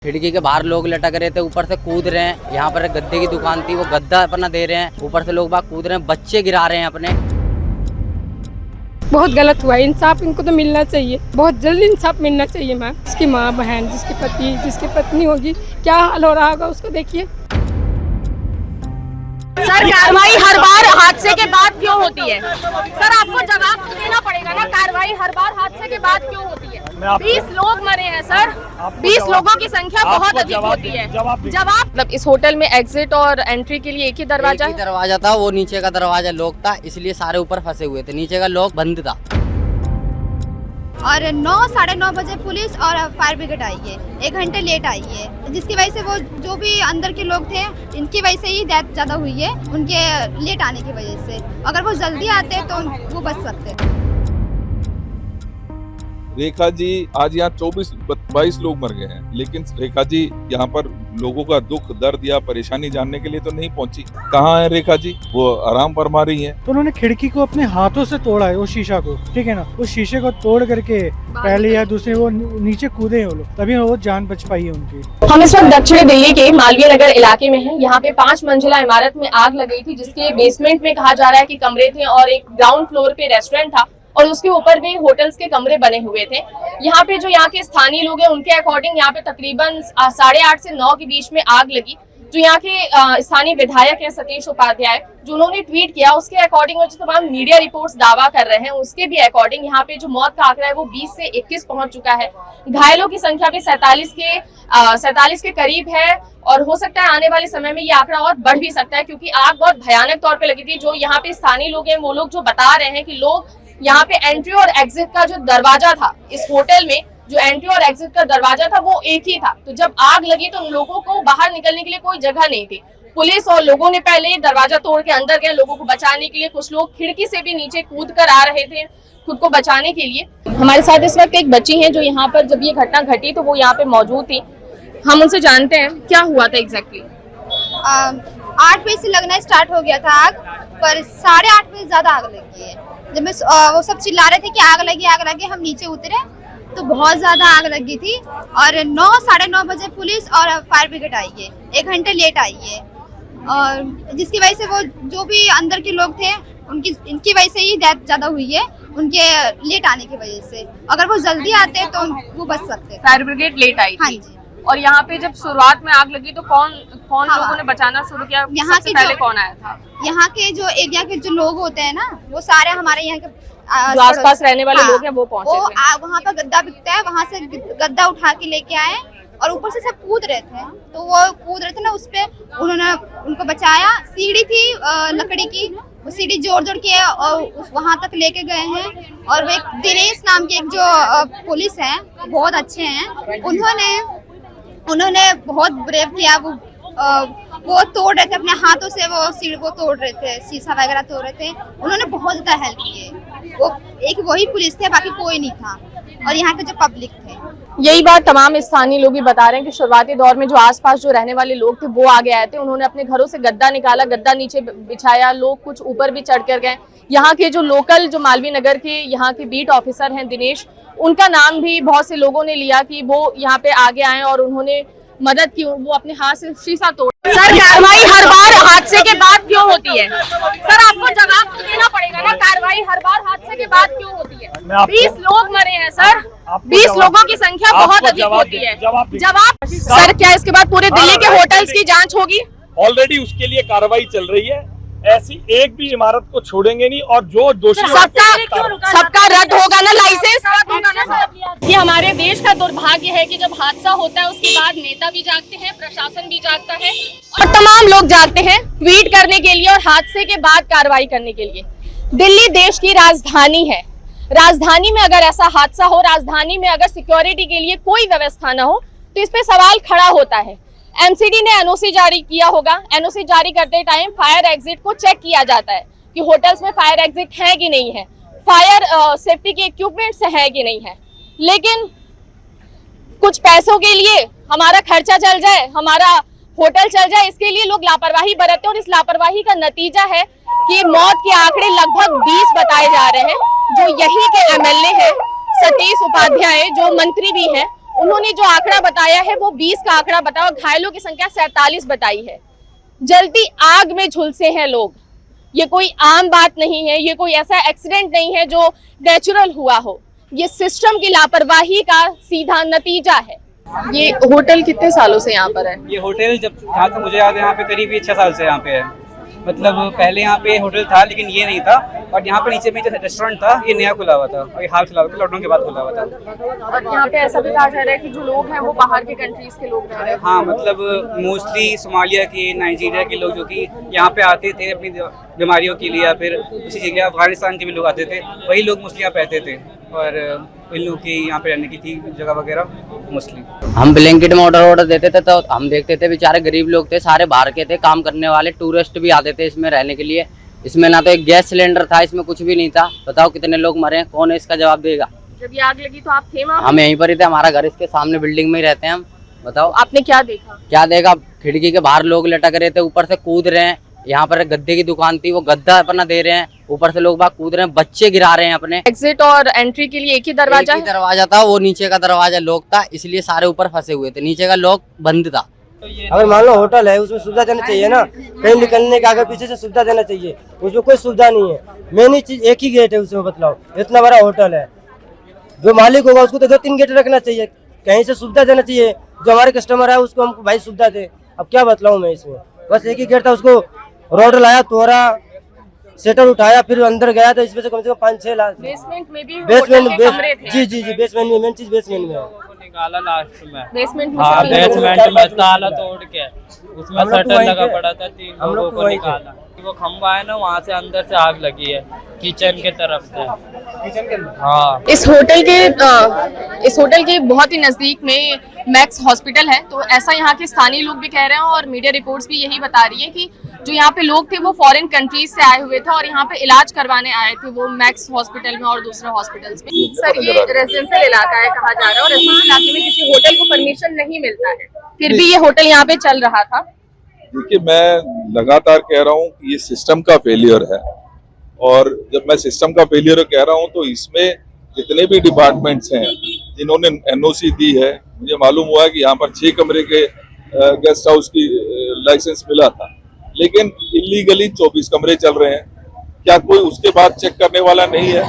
खिड़की के बाहर लोग लटक रहे थे, ऊपर से कूद रहे हैं। यहाँ पर गद्दे की दुकान थी, वो गद्दा अपना दे रहे हैं, ऊपर से लोग बाग कूद रहे हैं, बच्चे गिरा रहे हैं अपने। बहुत गलत हुआ। इंसाफ इनको तो मिलना चाहिए, बहुत जल्द इंसाफ मिलना चाहिए। मैम, जिसकी माँ बहन, जिसके पति, जिसकी पत्नी होगी, क्या हाल हो रहा होगा उसको देखिए। सर, कार्रवाई हर बार हादसे के बाद क्यों होती है? सर, आपको जवाब तो देना पड़ेगा ना, कार्रवाई हर बार हादसे के बाद क्यों होती है? 20 लोग मरे हैं सर, 20 लोगों की संख्या बहुत अधिक होती है। जवाब मतलब इस होटल में एग्जिट और एंट्री के लिए एक ही दरवाजा है? दरवाजा था, वो नीचे का दरवाजा लॉक था, इसलिए सारे ऊपर फंसे हुए थे, नीचे का लॉक बंद था। और 9-9:30 बजे पुलिस और फायर ब्रिगेड आई है, 1 घंटे लेट आई है, जिसकी वजह से वो जो भी अंदर के लोग थे इनकी वजह से ही डेथ ज़्यादा हुई है, उनके लेट आने की वजह से। अगर वो जल्दी आते तो वो बच सकते। रेखा जी आज यहाँ 24-22 लोग मर गए हैं, लेकिन रेखा जी यहाँ पर लोगों का दुख दर्द या परेशानी जानने के लिए तो नहीं पहुँची। कहाँ है रेखा जी? वो आराम फरमा रही हैं। तो उन्होंने खिड़की को अपने हाथों से तोड़ा है, वो शीशा को, ठीक है ना, उस शीशे को तोड़ करके पहले या दूसरे वो नीचे कूदे हैं वो लोग, तभी वो जान बच पाई है उनकी। हम इस वक्त दक्षिण दिल्ली के मालवीय नगर इलाके में हैं। यहाँ पे 5 मंजिला इमारत में आग लग गई थी, जिसके बेसमेंट में कहा जा रहा है कि कमरे थे और एक ग्राउंड फ्लोर पे रेस्टोरेंट था और उसके ऊपर भी होटल्स के कमरे बने हुए थे। यहाँ पे जो यहाँ के स्थानीय लोग हैं उनके अकॉर्डिंग यहाँ पे तकरीबन 8:30 से 9 के बीच में आग लगी। जो यहाँ के स्थानीय विधायक हैं सतीश उपाध्याय, जो उन्होंने ट्वीट किया, उसके अकॉर्डिंग जो तमाम मीडिया रिपोर्ट्स दावा कर रहे हैं उसके भी अकॉर्डिंग यहाँ पे जो मौत का आंकड़ा है वो 20 से 21 पहुंच चुका है। घायलों की संख्या भी 47 के करीब है और हो सकता है आने वाले समय में ये आंकड़ा और बढ़ भी सकता है, क्योंकि आग बहुत भयानक तौर पर लगी थी। जो यहाँ पे स्थानीय लोग हैं वो लोग जो बता रहे हैं कि लोग यहाँ पे एंट्री और एग्जिट का जो दरवाजा था, इस होटल में जो एंट्री और एग्जिट का दरवाजा था वो एक ही था। तो जब आग लगी तो लोगों को बाहर निकलने के लिए कोई जगह नहीं थी। पुलिस और लोगों ने पहले दरवाजा तोड़ के अंदर गए लोगों को बचाने के लिए। कुछ लोग खिड़की से भी नीचे कूद कर आ रहे थे खुद को बचाने के लिए। हमारे साथ इस वक्त एक बच्ची है जो यहाँ पर जब ये घटना घटी तो वो यहाँ पे मौजूद थी। हम उनसे जानते हैं क्या हुआ था एग्जैक्टली। 8 बजे से लगना स्टार्ट हो गया था आग, पर 8:30 बजे ज्यादा आग लगी है। जब वो सब चिल्ला रहे थे कि आग लगी, हम नीचे उतरे तो बहुत ज्यादा आग लगी थी। और 9-9:30 बजे पुलिस और फायर ब्रिगेड आई है, 1 घंटे लेट आई है, और जिसकी वजह से वो जो भी अंदर के लोग थे इनकी वजह से ही डेथ ज्यादा हुई है, उनके लेट आने की वजह से। अगर वो जल्दी आते तो वो बच सकते। फायर ब्रिगेड लेट आई थी। हाँ जी। और यहाँ पे जब शुरुआत में आग लगी तो कौन लोगों ने बचाना शुरू किया? यहाँ सबसे पहले कौन आया था? यहाँ के जो एरिया के जो लोग होते हैं ना, वो सारे हमारे यहाँ के जो आसपास रहने वाले लोग हैं वो पहुंचे थे। वहाँ पर गद्दा बिकता है, वहाँ से गद्दा उठा के लेके आए और ऊपर से सब कूद रहे थे, तो वो कूद रहे थे ना, उस पे उन्होंने उनको बचाया। सीढ़ी थी लकड़ी की, वो सीढ़ी जोड़ के और वहाँ तक लेके गए हैं। और वो एक दिनेश नाम के एक जो पुलिस है बहुत अच्छे हैं, उन्होंने बहुत ब्रेव किया। वो तोड़ रहे थे अपने हाथों से, वो सीढ़ी को तोड़ रहे थे, शीशा वगैरह तोड़ रहे थे। उन्होंने बहुत ज्यादा हेल्प किए। वो एक वही पुलिस थे, बाकी कोई नहीं था, और यहाँ के जो पब्लिक थे। यही बात तमाम स्थानीय लोग भी बता रहे हैं कि शुरुआती दौर में जो आसपास जो रहने वाले लोग थे वो आगे आए थे। उन्होंने अपने घरों से गद्दा निकाला, गद्दा नीचे बिछाया, लोग कुछ ऊपर भी चढ़ कर गए। यहाँ के जो लोकल जो मालवीय नगर के यहाँ के बीट ऑफिसर हैं दिनेश, उनका नाम भी बहुत से लोगों ने लिया कि वो यहाँ पे आगे आए और उन्होंने मदद की। वो अपने हाथ से शीशा तोड़। सर, कार्रवाई हर बार हादसे के बाद क्यों होती है? सर, आपको जवाब तो देना पड़ेगा ना, कार्रवाई हर बार हादसे के बाद क्यों होती है? 20 लोग मरे हैं सर, 20 लोगों की संख्या बहुत अधिक होती है। जवाब सर, क्या इसके बाद पूरे दिल्ली के होटल्स की जांच होगी? ऑलरेडी उसके लिए कार्रवाई चल रही है। ऐसी एक भी इमारत को छोड़ेंगे नहीं, और जो दोषी सबका रद्द होगा ना, लाइसेंस रद्द होगा ना। ये हमारे देश का दुर्भाग्य है कि जब हादसा होता है उसके बाद नेता भी जागते हैं, प्रशासन भी जागता है और तमाम लोग जागते हैं ट्वीट करने के लिए और हादसे के बाद कार्रवाई करने के लिए। दिल्ली देश की राजधानी है। राजधानी में अगर ऐसा हादसा हो, राजधानी में अगर सिक्योरिटी के लिए कोई व्यवस्था न हो, तो इस पे सवाल खड़ा होता है। एमसीडी ने एनओसी जारी किया होगा। एनओसी जारी करते टाइम फायर एग्जिट को चेक किया जाता है कि होटल्स में फायर एग्जिट है कि नहीं है, फायर सेफ्टी के इक्विपमेंट्स है कि नहीं है। लेकिन कुछ पैसों के लिए हमारा खर्चा चल जाए, हमारा होटल चल जाए, इसके लिए लोग लापरवाही बरतते हैं और इस लापरवाही का नतीजा है कि मौत के आंकड़े लगभग 20 बताए जा रहे हैं। जो यही के एमएलए हैं सतीश उपाध्याय, जो मंत्री भी हैं, उन्होंने जो आंकड़ा बताया है वो 20 का आंकड़ा बताया, घायलों की संख्या 47 बताई है। जलती आग में झुलसे हैं लोग। ये कोई आम बात नहीं है, ये कोई ऐसा एक्सीडेंट नहीं है जो नेचुरल हुआ हो, ये सिस्टम की लापरवाही का सीधा नतीजा है। ये होटल कितने सालों से यहाँ पर है? ये होटल जब जहाँ तक मुझे याद है यहाँ पे करीब 6 साल से यहाँ पे है। मतलब पहले यहाँ पे होटल था लेकिन ये नहीं था, और यहाँ पे नीचे में जो रेस्टोरेंट था ये नया खुला हुआ था और ये हाल खुला हुआ था, लॉकडाउन के बाद खुला हुआ था। और यहाँ पे ऐसा भी कहा जा रहा है कि जो लोग हैं वो बाहर के कंट्रीज के लोग रह रहे हैं। हाँ, मतलब मोस्टली सोमालिया के, नाइजीरिया के लोग जो कि यहाँ पे आते थे अपनी बीमारियों के लिए, या फिर उसी जगह अफगानिस्तान के भी लोग आते थे, वही लोग मोस्टली यहाँ पे रहते थे। और इन लोग की यहाँ पे रहने की थी जगह वगैरह मोस्टली। हम ब्लैंकेट में ऑर्डर देते थे तो हम देखते थे बेचारे गरीब लोग थे, सारे बाहर के थे, काम करने वाले टूरिस्ट भी आते थे इसमें रहने के लिए। इसमें ना तो एक गैस सिलेंडर था, इसमें कुछ भी नहीं था। बताओ कितने लोग मरे, कौन है इसका जवाब देगा? जब ये आग लगी तो आप थे वहाँ? हम यहीं पर ही थे, हमारा घर इसके सामने बिल्डिंग में ही रहते हैं हम। बताओ आपने क्या देखा? क्या देखा? खिड़की के बाहर लोग लटक रहे थे, ऊपर से कूद रहे हैं। यहाँ पर गद्दे की दुकान थी, वो गद्दा अपना दे रहे हैं, ऊपर से लोग बाग कूद रहे हैं, बच्चे गिरा रहे हैं अपने। एग्जिट और एंट्री के लिए एक ही दरवाजा? एक ही दरवाजा था, वो नीचे का दरवाजा लॉक था, इसलिए सारे ऊपर फंसे हुए थे, नीचे का लॉक बंद था। अगर मान लो होटल है उसमें सुविधा देना चाहिए ना, कहीं निकलने का आगे पीछे से सुविधा देना चाहिए, उसमें कोई सुविधा नहीं है। मेन चीज एक ही गेट है उसमें, बतलाओ इतना बड़ा होटल है, जो मालिक होगा उसको तो 2-3 गेट रखना चाहिए, कहीं से सुविधा देना चाहिए। जो हमारे कस्टमर है उसको हम भाई सुविधा दे। अब क्या बतलाऊं मैं इसमें, बस एक ही गेट था, उसको रोड लाया, तोड़ा, सेटर उठाया, फिर अंदर गया तो इसमें से कम 5-6 लाख। बेसमेंट में भी बेसमेंट होटल के कमरे थे? जी जी जी, बेसमेंट में, मेन चीज बेसमेंट में है। निकाला लास्ट में, बेसमेंट में? हाँ, बेसमेंट में ताला तोड़ के उसमें शटर लगा पड़ा था, 3 लोगों को निकाला। वो खंबा है ना, वहाँ से अंदर से आग लगी है, किचन के तरफ से। किचन के अंदर? हाँ। इस होटल के बहुत ही नजदीक में मैक्स हॉस्पिटल है, तो ऐसा यहाँ के स्थानीय लोग भी कह रहे हैं और मीडिया रिपोर्ट्स भी यही बता रही है कि जो यहाँ पे लोग थे वो फॉरेन कंट्रीज से आए हुए थे और यहाँ पे इलाज करवाने आए थे, वो मैक्स हॉस्पिटल में और दूसरे हॉस्पिटल्स में। सर, ये रेजिडेंशियल इलाका है कहा जा रहा है और रेजिडेंशियल इलाके में किसी होटल को परमिशन नहीं मिलता है, फिर भी ये होटल यहाँ पे चल रहा था। देखिए, मैं लगातार कह रहा हूँ कि ये सिस्टम का फेलियर है, और जब मैं सिस्टम का फेलियर कह रहा हूँ तो इसमें जितने भी डिपार्टमेंट्स हैं जिन्होंने एनओसी दी है, मुझे मालूम हुआ है कि यहाँ पर 6 कमरे के गेस्ट हाउस की लाइसेंस मिला था, लेकिन इलीगली 24 कमरे चल रहे हैं। क्या कोई उसके बाद चेक करने वाला नहीं है?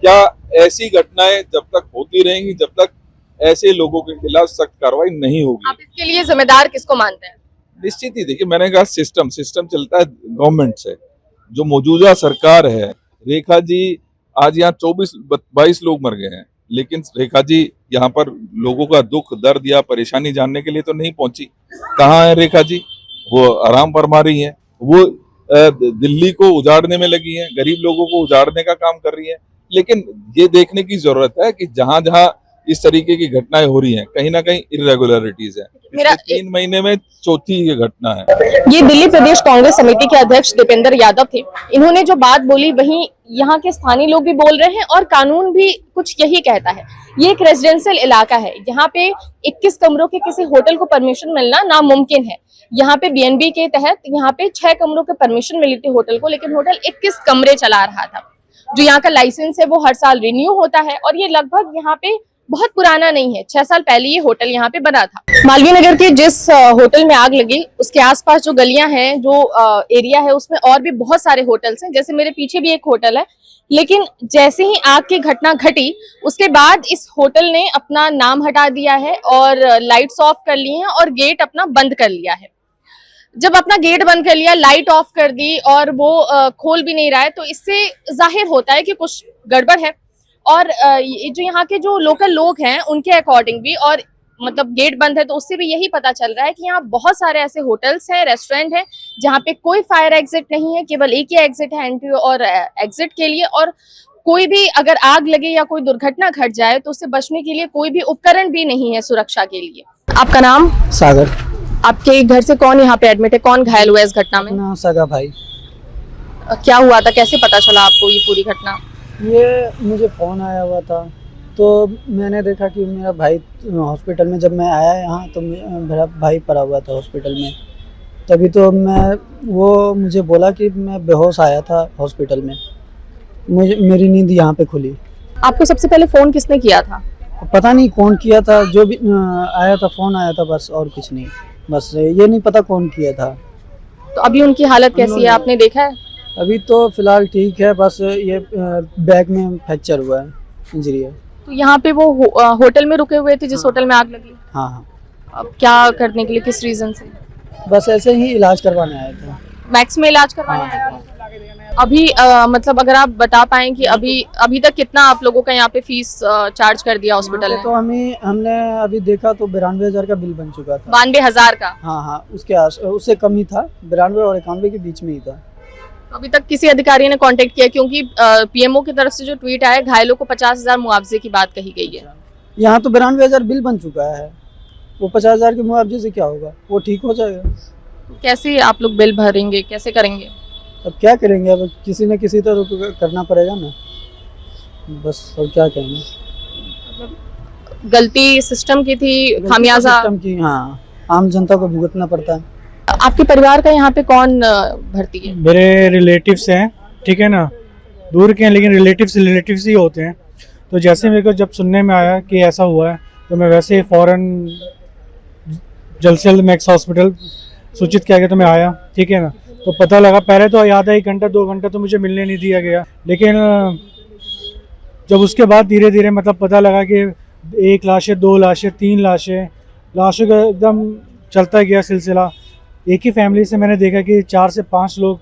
क्या ऐसी घटनाएं जब तक होती रहेंगी, जब तक ऐसे लोगों के खिलाफ सख्त कार्रवाई नहीं होगी? आप इसके लिए जिम्मेदार किसको मानते हैं? निश्चित ही, देखिए मैंने कहा सिस्टम चलता है गवर्नमेंट से। जो मौजूदा सरकार है, रेखा जी, आज यहाँ 22 लोग मर गए हैं, लेकिन रेखा जी यहाँ पर लोगों का दुख, दर्द या परेशानी जानने के लिए तो नहीं पहुंची। कहाँ है रेखा जी? वो आराम फरमा रही हैं, वो दिल्ली को उजाड़ने में लगी हैं, गरीब लोगों को उजाड़ने का काम कर रही हैं। लेकिन ये देखने की जरूरत है कि जहां जहां इस तरीके की घटनाएं हो रही हैं, कहीं ना कहीं इरेगुलरिटीज है। मेरा 3 महीने में चौथी ये घटना है। ये दिल्ली प्रदेश कांग्रेस समिति के अध्यक्ष दीपेंद्र यादव थे। इन्होंने जो बात बोली वहीं यहाँ के स्थानीय लोग भी बोल रहे हैं और कानून भी कुछ यही कहता है। ये एक रेजिडेंशियल इलाका है, यहाँ पे 21 कमरों के किसी होटल को परमिशन मिलना नामुमकिन है। यहाँ पे बीएनबी के तहत यहाँ पे 6 कमरों के परमिशन मिली थी होटल को, लेकिन होटल 21 कमरे चला रहा था। जो यहाँ का लाइसेंस है वो हर साल रिन्यू होता है और ये लगभग यहाँ पे बहुत पुराना नहीं है, 6 साल पहले ये होटल यहाँ पे बना था। मालवीय नगर के जिस होटल में आग लगी उसके आसपास जो गलियां हैं, जो एरिया है, उसमें और भी बहुत सारे होटल्स हैं। जैसे मेरे पीछे भी एक होटल है, लेकिन जैसे ही आग की घटना घटी उसके बाद इस होटल ने अपना नाम हटा दिया है और लाइट्स ऑफ कर ली हैं और गेट अपना बंद कर लिया है। जब अपना गेट बंद कर लिया, लाइट ऑफ कर दी और वो खोल भी नहीं रहा है, तो इससे जाहिर होता है कि कुछ गड़बड़ है। और जो यहाँ के जो लोकल लोग हैं उनके अकॉर्डिंग भी, और मतलब गेट बंद है तो उससे भी यही पता चल रहा है कि यहाँ बहुत सारे ऐसे होटल्स हैं, रेस्टोरेंट हैं जहाँ पे कोई फायर एग्जिट नहीं है, केवल एक ही एग्जिट है एंट्री और एग्जिट के लिए। और कोई भी अगर आग लगे या कोई दुर्घटना घट जाए तो उससे बचने के लिए कोई भी उपकरण भी नहीं है सुरक्षा के लिए। आपका नाम? सागर। आपके घर से कौन यहाँ पे एडमिट है, कौन घायल हुआ है इस घटना में? ना सगा भाई। क्या हुआ था, कैसे पता चला आपको ये पूरी घटना? ये मुझे फ़ोन आया हुआ था तो मैंने देखा कि मेरा भाई हॉस्पिटल में, जब मैं आया यहाँ तो मेरा भाई पड़ा हुआ था हॉस्पिटल में। तभी तो मुझे बोला कि मैं बेहोश आया था हॉस्पिटल में, मेरी नींद यहाँ पे खुली। आपको सबसे पहले फ़ोन किसने किया था? पता नहीं कौन किया था, जो भी आया था, फोन आया था बस, और कुछ नहीं। बस ये नहीं पता कौन किया था। तो अभी उनकी हालत कैसी है, आपने देखा है? अभी तो फिलहाल ठीक है, बस ये बैक में फ्रैक्चर हुआ है, इंजरी है। तो यहाँ पे वो होटल में रुके हुए थे जिस होटल में आग लगी? हाँ हाँ, अब क्या करने के लिए, किस रीजन से? बस ऐसे ही इलाज करवाने आए थे। मैक्स में इलाज करवाने आए थे। अभी मतलब अगर आप बता पाएं कि अभी तक कितना आप लोगों का यहाँ पे फीस चार्ज कर दिया हॉस्पिटल ने? तो हमने अभी देखा तो 92,000 का बिल बन चुका था। 92,000 का? हाँ हाँ, उससे कम ही था, 92 और 91 के बीच में ही था। तो अभी तक किसी अधिकारी ने कांटेक्ट किया? क्योंकि पीएमओ की तरफ से जो ट्वीट आया, घायलों को 50,000 मुआवजे की बात कही गई है। यहाँ तो 92,000 बिल बन चुका है, वो 50,000 के मुआवजे से क्या होगा, वो ठीक हो जाएगा। तो कैसे आप लोग बिल भरेंगे, कैसे करेंगे? अब क्या करेंगे, अब किसी न किसी तरह करना पड़ेगा ना, बस। और क्या करेंगे, गलती सिस्टम की थी, खामियाजा सिस्टम की। हाँ, आम जनता को भुगतना पड़ता है। आपके परिवार का यहाँ पे कौन भर्ती है? मेरे रिलेटिव्स हैं, ठीक है ना, दूर के हैं लेकिन रिलेटिव्स ही होते हैं। तो जैसे मेरे को जब सुनने में आया कि ऐसा हुआ है, तो मैं वैसे ही फ़ौरन जल्द से जल्द मैक्स हॉस्पिटल सूचित किया गया, तो मैं आया, ठीक है ना। तो पता लगा, पहले तो आधा 1 घंटा 2 घंटा तो मुझे मिलने नहीं दिया गया, लेकिन जब उसके बाद धीरे धीरे मतलब पता लगा कि 1 लाश है, 2 लाश है, 3 लाशों का एकदम चलता गया सिलसिला। एक ही फैमिली से मैंने देखा कि 4 से 5 लोग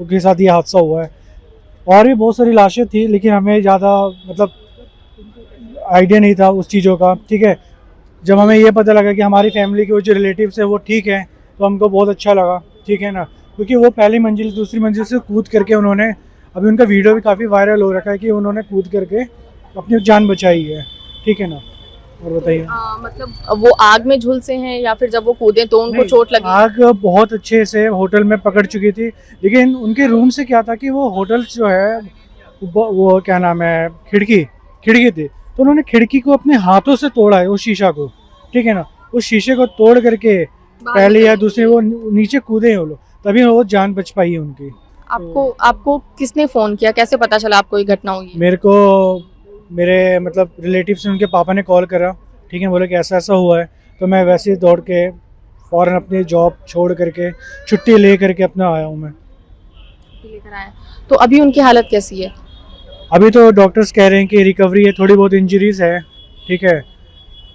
के साथ ये हादसा हुआ है। और भी बहुत सारी लाशें थी, लेकिन हमें ज़्यादा मतलब आइडिया नहीं था उस चीज़ों का, ठीक है। जब हमें ये पता लगा कि हमारी फैमिली के वो जो रिलेटिव्स है वो ठीक है, तो हमको बहुत अच्छा लगा, ठीक है ना। क्योंकि वो पहली मंजिल दूसरी मंजिल से कूद करके उन्होंने, अभी उनका वीडियो भी काफ़ी वायरल हो रखा है कि उन्होंने कूद करके अपनी जान बचाई है, ठीक है ना। और बताइए, मतलब वो आग में झुलसे हैं या फिर जब वो कूदे तो उनको चोट लगी? आग बहुत अच्छे से होटल में पकड़ चुकी थी, लेकिन उनके रूम से क्या था कि वो होटल जो है वो क्या नाम है, खिड़की थी, तो उन्होंने खिड़की को अपने हाथों से तोड़ा है, उस शीशा को, ठीक है ना। उस शीशे को तोड़ करके पहले या दूसरे वो नीचे कूदे हैं वो लोग, तभी वो जान बच पाई है उनकी। आपको किसने फोन किया, कैसे पता चला आपको ये घटना हुई? मेरे को मेरे मतलब रिलेटिव्स ने, उनके पापा ने कॉल करा, ठीक है, बोले कि ऐसा ऐसा हुआ है। तो मैं वैसे ही दौड़ के फ़ौरन अपनी जॉब छोड़ करके छुट्टी ले करके अपना आया हूँ मैं। लेकर आए। तो अभी उनकी हालत कैसी है? अभी तो डॉक्टर्स कह रहे हैं कि रिकवरी है, थोड़ी बहुत इंजरीज है, ठीक है।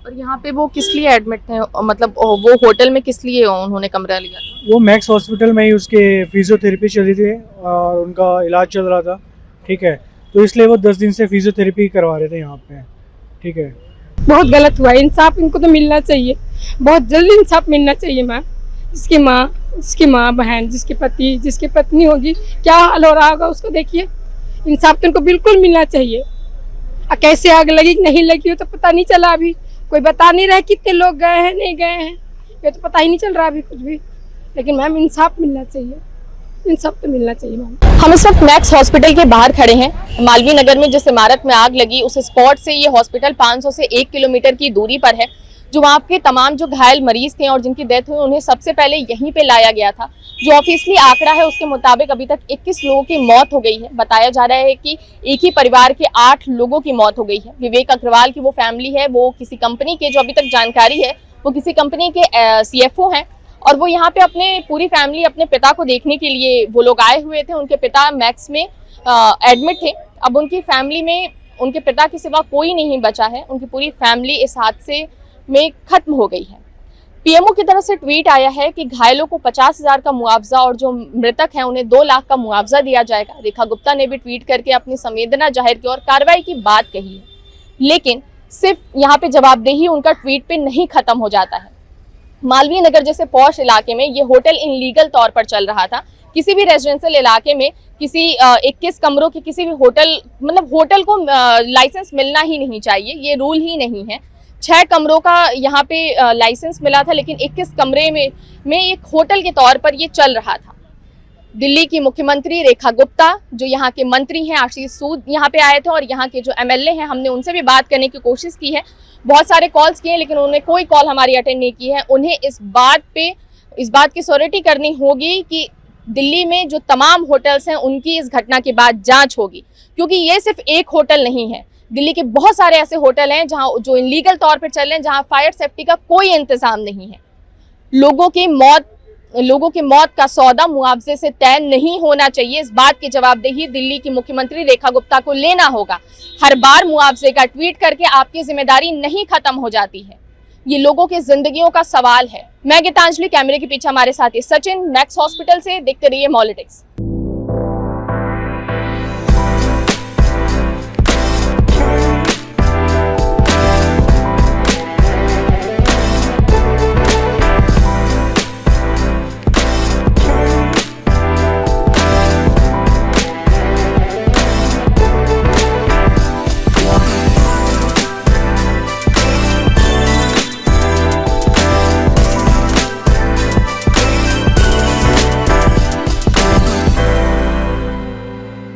और यहाँ पे वो किस लिए एडमिट थे, मतलब वो होटल में किस लिए उन्होंने कमरा लिया था? वो मैक्स हॉस्पिटल में ही उसके फिजियोथेरेपी चल रही थी और उनका इलाज चल रहा था, ठीक है। तो इसलिए वो 10 दिन से फिजियोथेरेपी करवा रहे थे यहाँ पे, ठीक है। बहुत गलत हुआ, इंसाफ इनको तो मिलना चाहिए, बहुत जल्दी इंसाफ मिलना चाहिए मैम। इसकी माँ बहन, जिसके पति, जिसकी पत्नी होगी, क्या हाल हो रहा होगा उसको देखिए। इंसाफ तो इनको बिल्कुल मिलना चाहिए। कैसे आग लगी कि नहीं लगी हो तो पता नहीं चला, अभी कोई बता नहीं रहा कितने लोग गए हैं नहीं गए हैं, ये तो पता ही नहीं चल रहा अभी कुछ भी। लेकिन मैम इंसाफ मिलना चाहिए, इंसाफ तो मिलना चाहिए मैम। हम इस वक्त मैक्स हॉस्पिटल के बाहर खड़े हैं। मालवीय नगर में जिस इमारत में आग लगी उस स्पॉट से ये हॉस्पिटल 500 से 1 किलोमीटर की दूरी पर है। जो वहाँ के तमाम जो घायल मरीज थे और जिनकी डेथ हुई, उन्हें सबसे पहले यहीं पे लाया गया था। जो ऑफिशियली आंकड़ा है उसके मुताबिक अभी तक 21 लोगों की मौत हो गई है। बताया जा रहा है कि एक ही परिवार के 8 लोगों की मौत हो गई है। विवेक अग्रवाल की वो फैमिली है, वो किसी कंपनी के, जो अभी तक जानकारी है, वो किसी कंपनी के CFO हैं और वो यहाँ पे अपने पूरी फैमिली, अपने पिता को देखने के लिए वो लोग आए हुए थे। उनके पिता मैक्स में एडमिट थे। अब उनकी फैमिली में उनके पिता के सिवा कोई नहीं बचा है। उनकी पूरी फैमिली इस हादसे में खत्म हो गई है। पीएमओ की तरफ से ट्वीट आया है कि घायलों को 50,000 का मुआवजा और जो मृतक हैं उन्हें 2 लाख का मुआवजा दिया जाएगा। रेखा गुप्ता ने भी ट्वीट करके अपनी संवेदना जाहिर की और कार्रवाई की बात कही है। लेकिन सिर्फ यहाँ पे जवाबदेही उनका ट्वीट पे नहीं खत्म हो जाता है। मालवीय नगर जैसे पॉश इलाके में ये होटल इनलीगल तौर पर चल रहा था। किसी भी रेजिडेंशियल इलाके में किसी 21 कमरों के किसी भी होटल, मतलब होटल को लाइसेंस मिलना ही नहीं चाहिए, ये रूल ही नहीं है। 6 कमरों का यहाँ पे लाइसेंस मिला था, लेकिन 21 कमरे में एक होटल के तौर पर ये चल रहा था। दिल्ली की मुख्यमंत्री रेखा गुप्ता, जो यहाँ के मंत्री हैं आशीष सूद, यहाँ पे आए थे और यहाँ के जो MLA हैं, हमने उनसे भी बात करने की कोशिश की है। बहुत सारे कॉल्स किए लेकिन उन्होंने कोई कॉल हमारी अटेंड नहीं की है। उन्हें इस बात की श्योरिटी करनी होगी कि दिल्ली में जो तमाम होटल्स हैं उनकी इस घटना के बाद जांच होगी, क्योंकि ये सिर्फ एक होटल नहीं है। दिल्ली के बहुत सारे ऐसे होटल हैं जहां जो इलीगल तौर पर चल रहे हैं, जहां फायर सेफ्टी का कोई इंतजाम नहीं है। लोगों की मौत का सौदा मुआवजे से तय नहीं होना चाहिए। इस बात की जवाबदेही दिल्ली की मुख्यमंत्री रेखा गुप्ता को लेना होगा। हर बार मुआवजे का ट्वीट करके आपकी जिम्मेदारी नहीं खत्म हो जाती है। ये लोगों की जिंदगियों का सवाल है। मैं गीतांजलि, कैमरे के पीछे हमारे साथी सचिन, मैक्स हॉस्पिटल से। देखते रहिए मॉलिटिक्स।